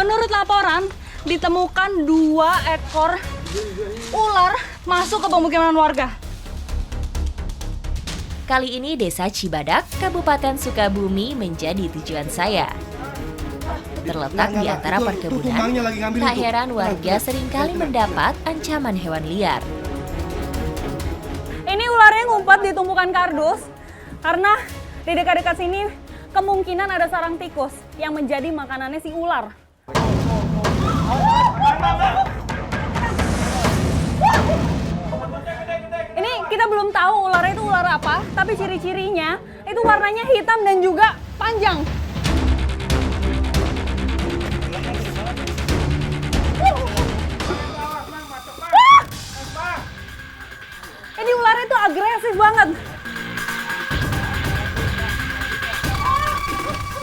Menurut laporan, ditemukan 2 ekor ular masuk ke pemukiman warga. Kali ini Desa Cibadak, Kabupaten Sukabumi menjadi tujuan saya. Terletak di antara perkebunan, tak heran warga seringkali mendapat ancaman hewan liar. Ini ularnya ngumpet di tumpukan kardus karena di dekat-dekat sini kemungkinan ada sarang tikus yang menjadi makanannya si ular. Ini kita belum tahu ularnya itu ular apa, tapi ciri-cirinya itu warnanya hitam dan juga panjang. Ini ularnya itu agresif banget.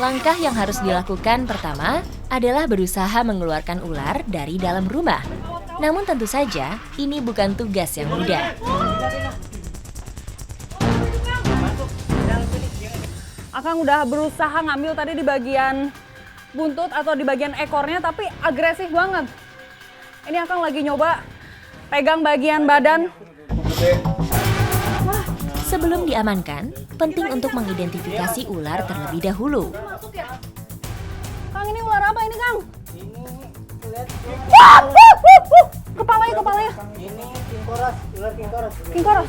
Langkah yang harus dilakukan pertama adalah berusaha mengeluarkan ular dari dalam rumah. Namun tentu saja, ini bukan tugas yang mudah. Akang udah berusaha ngambil tadi di bagian buntut atau di bagian ekornya, tapi agresif banget. Ini Akang lagi nyoba pegang bagian badan. Sebelum diamankan, penting untuk mengidentifikasi ular terlebih dahulu. Kang, ini ular apa ini, Kang? Kepalanya. Ini king koros, ular king koros. King koros.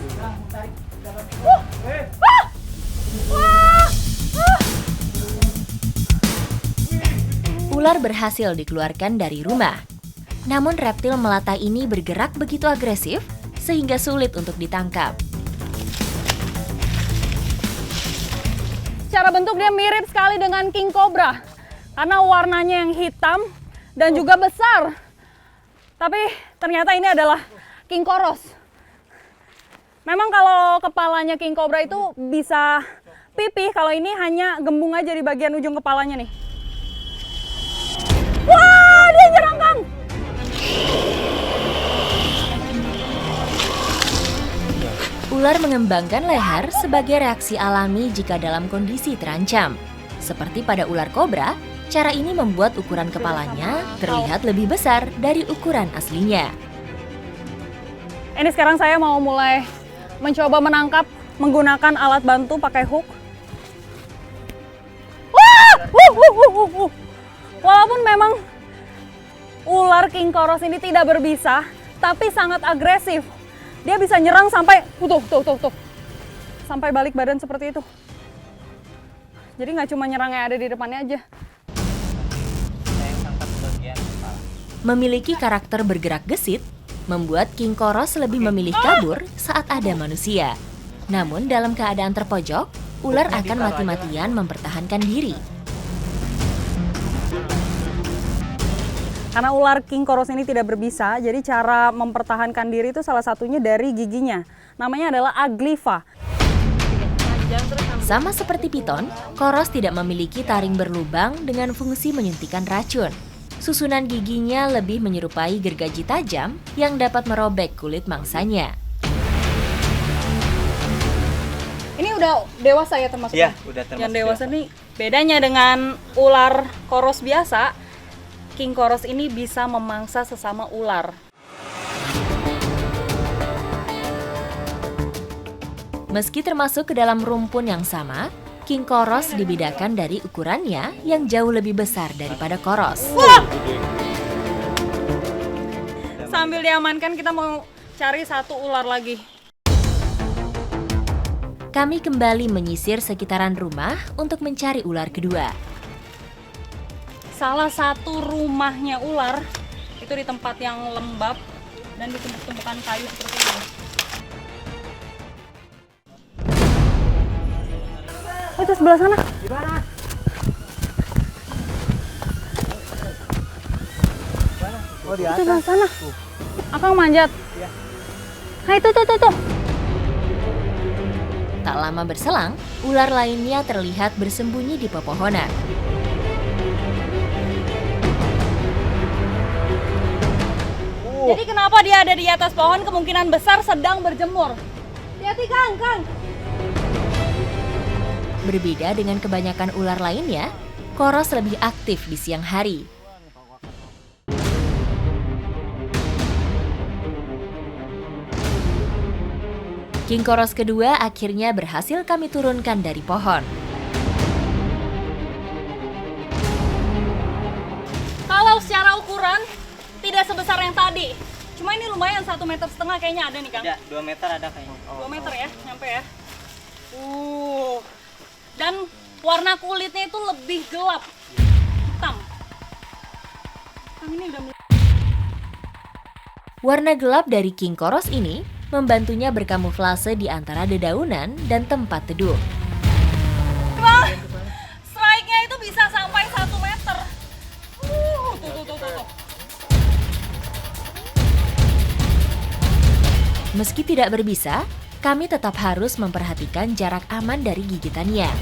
Ular berhasil dikeluarkan dari rumah. Namun reptil melata ini bergerak begitu agresif sehingga sulit untuk ditangkap. Secara bentuk dia mirip sekali dengan king cobra karena warnanya yang hitam dan juga besar. Tapi ternyata ini adalah king koros. Memang kalau kepalanya king cobra itu bisa pipih, kalau ini hanya gembung aja di bagian ujung kepalanya nih. Wah, dia nyerang, Kang! Ular mengembangkan leher sebagai reaksi alami jika dalam kondisi terancam. Seperti pada ular kobra, cara ini membuat ukuran kepalanya terlihat lebih besar dari ukuran aslinya. Ini sekarang saya mau mulai mencoba menangkap menggunakan alat bantu pakai hook. Wah! Walaupun memang ular king koros ini tidak berbisa, tapi sangat agresif. Dia bisa nyerang sampai tuh. Sampai balik badan seperti itu. Jadi nggak cuma nyerang yang ada di depannya aja. Memiliki karakter bergerak gesit, membuat king koros lebih memilih kabur saat ada manusia. Namun dalam keadaan terpojok, ular akan mati-matian mempertahankan diri. Karena ular king koros ini tidak berbisa, jadi cara mempertahankan diri itu salah satunya dari giginya. Namanya adalah aglifa. Sama seperti piton, koros tidak memiliki taring berlubang dengan fungsi menyuntikkan racun. Susunan giginya lebih menyerupai gergaji tajam yang dapat merobek kulit mangsanya. Ini udah dewasa ya termasuknya? Iya, udah termasuk. Yang dewasa nih bedanya dengan ular koros biasa, king koros ini bisa memangsa sesama ular. Meski termasuk ke dalam rumpun yang sama, king koros dibedakan dari ukurannya yang jauh lebih besar daripada koros. Sambil diamankan kita mau cari satu ular lagi. Kami kembali menyisir sekitaran rumah untuk mencari ular kedua. Salah satu rumahnya ular itu di tempat yang lembab dan ditumpuk-tumpukan kayu seperti ini. Oh, itu sebelah sana. Gimana? Oh, di Itu atas. sebelah sana. Akang manjat. Iya. Nah, itu. Tak lama berselang, ular lainnya terlihat bersembunyi di pepohonan. Jadi kenapa dia ada di atas pohon, kemungkinan besar sedang berjemur. Hati-hati, Kang. Berbeda dengan kebanyakan ular lainnya, koros lebih aktif di siang hari. King Koros kedua akhirnya berhasil kami turunkan dari pohon. Kalau secara ukuran tidak sebesar yang tadi. Cuma ini lumayan 1,5 meter kayaknya ada nih Kang. Ya, 2 meter ada kayaknya. 2 meter ya, nyampe ya. Dan warna kulitnya itu lebih gelap. Hitam. Kang ini udah Warna gelap dari King Koros ini membantunya berkamuflase di antara dedaunan dan tempat teduh. Wah, strike-nya itu bisa sampai 1 meter. Tuh. Meski tidak berbisa, kami tetap harus memperhatikan jarak aman dari gigitannya.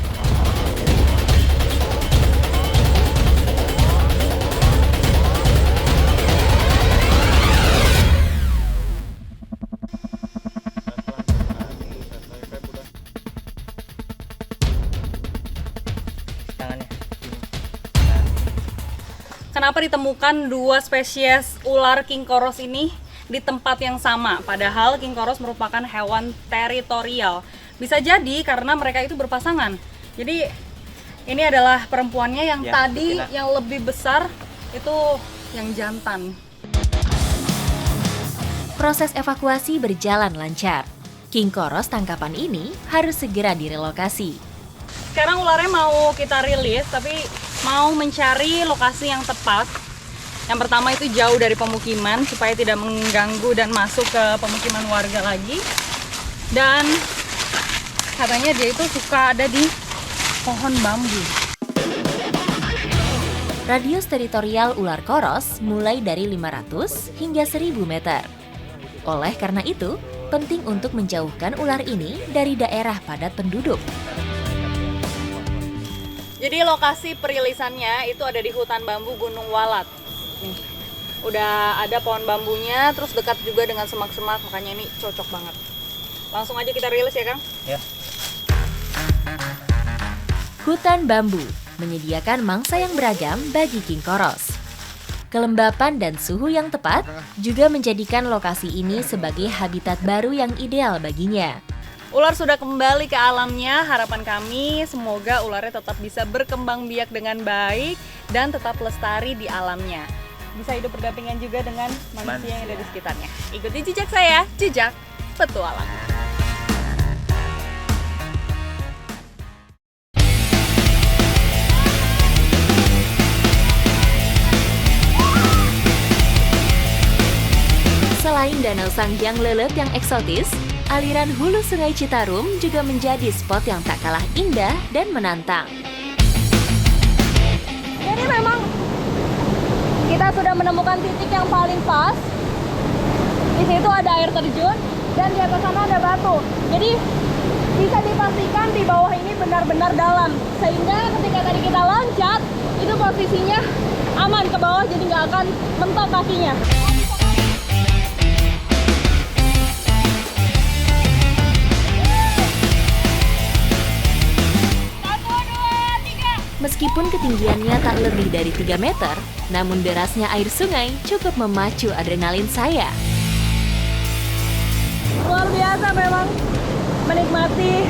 Tangannya. Kenapa ditemukan 2 spesies ular King Koros ini di tempat yang sama? Padahal King Koros merupakan hewan teritorial. Bisa jadi karena mereka itu berpasangan. Jadi ini adalah perempuannya yang Ya, tadi betina. yang lebih besar itu yang jantan. Proses evakuasi berjalan lancar. King Koros tangkapan ini harus segera direlokasi. Sekarang ularnya mau kita rilis, tapi mau mencari lokasi yang tepat. Yang pertama itu jauh dari pemukiman supaya tidak mengganggu dan masuk ke pemukiman warga lagi. Dan katanya dia itu suka ada di pohon bambu. Radius teritorial ular koros mulai dari 500 hingga 1000 meter. Oleh karena itu, penting untuk menjauhkan ular ini dari daerah padat penduduk. Jadi lokasi perilisannya itu ada di hutan bambu Gunung Walat. Nih, udah ada pohon bambunya, terus dekat juga dengan semak-semak, makanya ini cocok banget. Langsung aja kita rilis ya Kang? Ya. Hutan bambu menyediakan mangsa yang beragam bagi King Koros. Kelembapan dan suhu yang tepat juga menjadikan lokasi ini sebagai habitat baru yang ideal baginya. Ular sudah kembali ke alamnya, harapan kami semoga ularnya tetap bisa berkembang biak dengan baik dan tetap lestari di alamnya. Bisa hidup berdampingan juga dengan manusia yang ada di sekitarnya. Ikuti jejak saya, jejak petualang. Selain Danau Sanghyang Lelet yang eksotis, aliran hulu Sungai Citarum juga menjadi spot yang tak kalah indah dan menantang. Jadi memang kita sudah menemukan titik yang paling pas. Di situ ada air terjun dan di atas sana ada batu. Jadi bisa dipastikan di bawah ini benar-benar dalam. Sehingga ketika tadi kita loncat, itu posisinya aman ke bawah jadi nggak akan mentok kakinya. Meskipun ketinggiannya tak lebih dari 3 meter, namun derasnya air sungai cukup memacu adrenalin saya. Luar biasa memang menikmati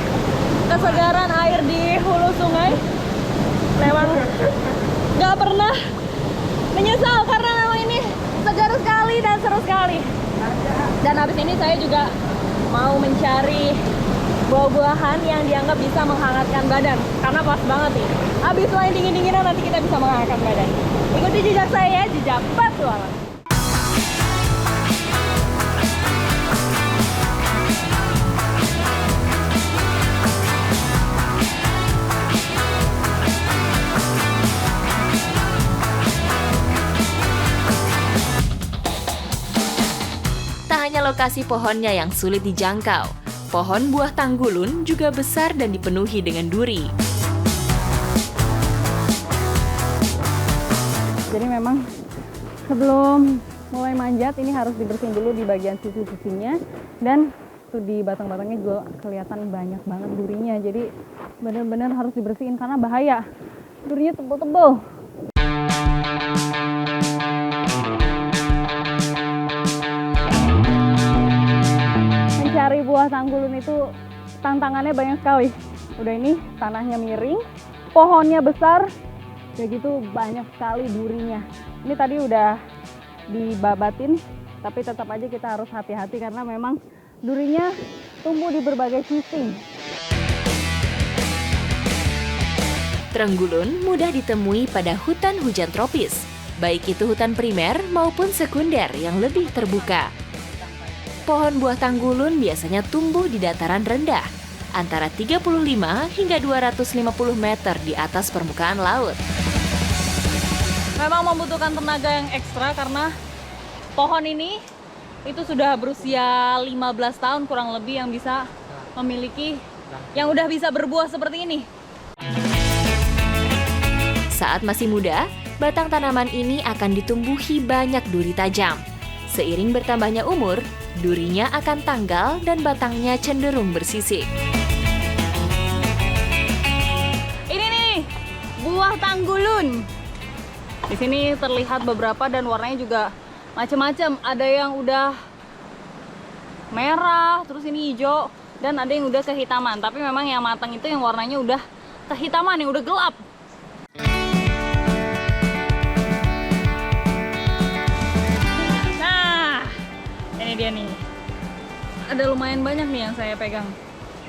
kesegaran air di hulu sungai. Memang nggak pernah menyesal karena memang ini segar sekali dan seru sekali. Dan habis ini saya juga mau mencari buah-buahan yang dianggap bisa menghangatkan badan karena pas banget nih. Habis selain dingin-dinginan nanti kita bisa menghangatkan badan. Ikuti jejak saya, jejak petualang. Tak hanya lokasi pohonnya yang sulit dijangkau, pohon buah tanggulun juga besar dan dipenuhi dengan duri. Jadi memang sebelum mulai manjat ini harus dibersihin dulu di bagian sisi-sisinya, dan tuh di batang-batangnya juga kelihatan banyak banget durinya. Jadi benar-benar harus dibersihin karena bahaya. Durinya tebel-tebel. Mencari buah buah tanggulun itu tantangannya banyak sekali. Udah ini tanahnya miring, pohonnya besar, udah gitu banyak sekali durinya. Ini tadi udah dibabatin, tapi tetap aja kita harus hati-hati karena memang durinya tumbuh di berbagai sisi. Trenggulun mudah ditemui pada hutan hujan tropis, baik itu hutan primer maupun sekunder yang lebih terbuka. Pohon buah tanggulun biasanya tumbuh di dataran rendah, antara 35 hingga 250 meter di atas permukaan laut. Memang membutuhkan tenaga yang ekstra karena pohon ini itu sudah berusia 15 tahun kurang lebih yang bisa memiliki, yang udah bisa berbuah seperti ini. Saat masih muda, batang tanaman ini akan ditumbuhi banyak duri tajam. Seiring bertambahnya umur, durinya akan tanggal dan batangnya cenderung bersisik. Ini nih, buah tanggulun. Di sini terlihat beberapa dan warnanya juga macam-macam. Ada yang udah merah, terus ini hijau, dan ada yang udah kehitaman. Tapi memang yang matang itu yang warnanya udah kehitaman, yang udah gelap. Nah, ini dia nih. Ada lumayan banyak nih yang saya pegang.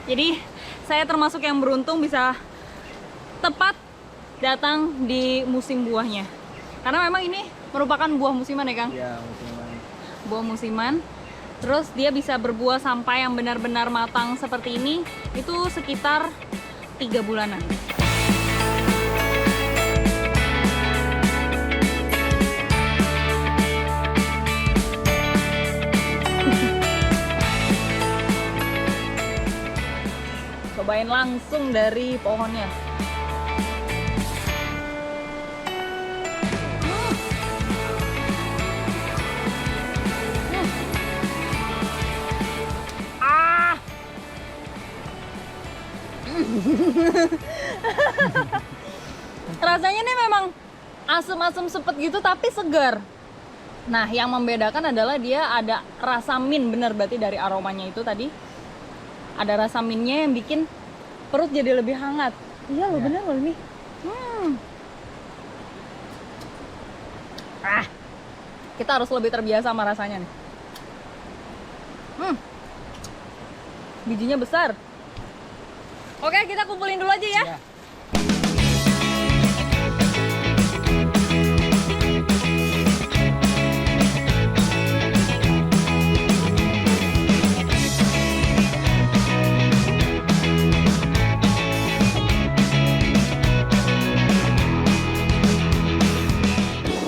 Jadi saya termasuk yang beruntung bisa tepat datang di musim buahnya. Karena memang ini merupakan buah musiman ya Kang? Iya, musiman. Buah musiman. Terus dia bisa berbuah sampai yang benar-benar matang seperti ini itu sekitar 3 bulanan. Cobain langsung dari pohonnya. Rasanya nih memang asem-asem sepet gitu tapi segar. Nah, yang membedakan adalah dia ada rasa mint, bener berarti dari aromanya itu tadi. Ada rasa mintnya yang bikin perut jadi lebih hangat. Iya loh, bener loh ini. Kita harus lebih terbiasa sama rasanya nih. Bijinya besar. Oke, kita kumpulin dulu aja ya. Iya.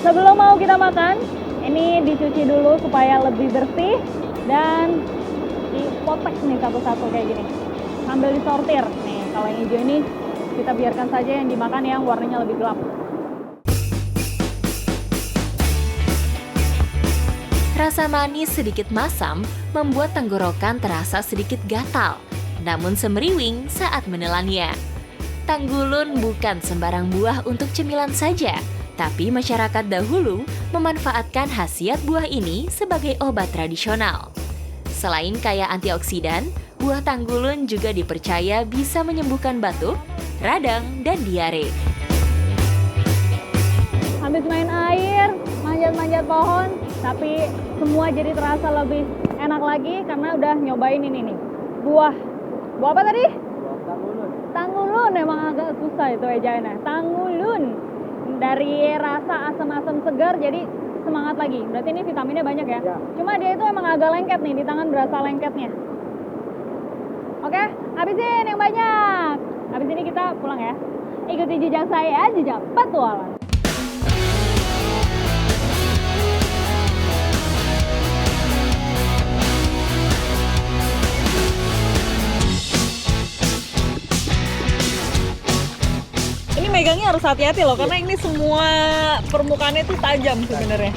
Sebelum mau kita makan, ini dicuci dulu supaya lebih bersih dan dipotek nih satu-satu kayak gini. Sambil disortir. Nih, kalau yang hijau ini kita biarkan saja yang dimakan yang warnanya lebih gelap. Rasa manis sedikit masam membuat tenggorokan terasa sedikit gatal, namun semeriwing saat menelannya. Tanggulun bukan sembarang buah untuk cemilan saja, tapi masyarakat dahulu memanfaatkan khasiat buah ini sebagai obat tradisional. Selain kaya antioksidan, buah tanggulun juga dipercaya bisa menyembuhkan batuk, radang, dan diare. Habis main air, manjat-manjat pohon, tapi semua jadi terasa lebih enak lagi karena udah nyobain ini nih. Buah apa tadi? Buah tanggulun. Tanggulun, emang agak susah itu ejaannya. Tanggulun. Dari rasa asam-asam segar jadi semangat lagi. Berarti ini vitaminnya banyak ya? Ya. Cuma dia itu emang agak lengket nih, di tangan berasa lengketnya. Oke, habisin yang banyak. Habis ini kita pulang ya. Ikuti jejak saya, jejak petualang. Ini megangnya harus hati-hati loh, karena ini semua permukaannya itu tajam sebenarnya.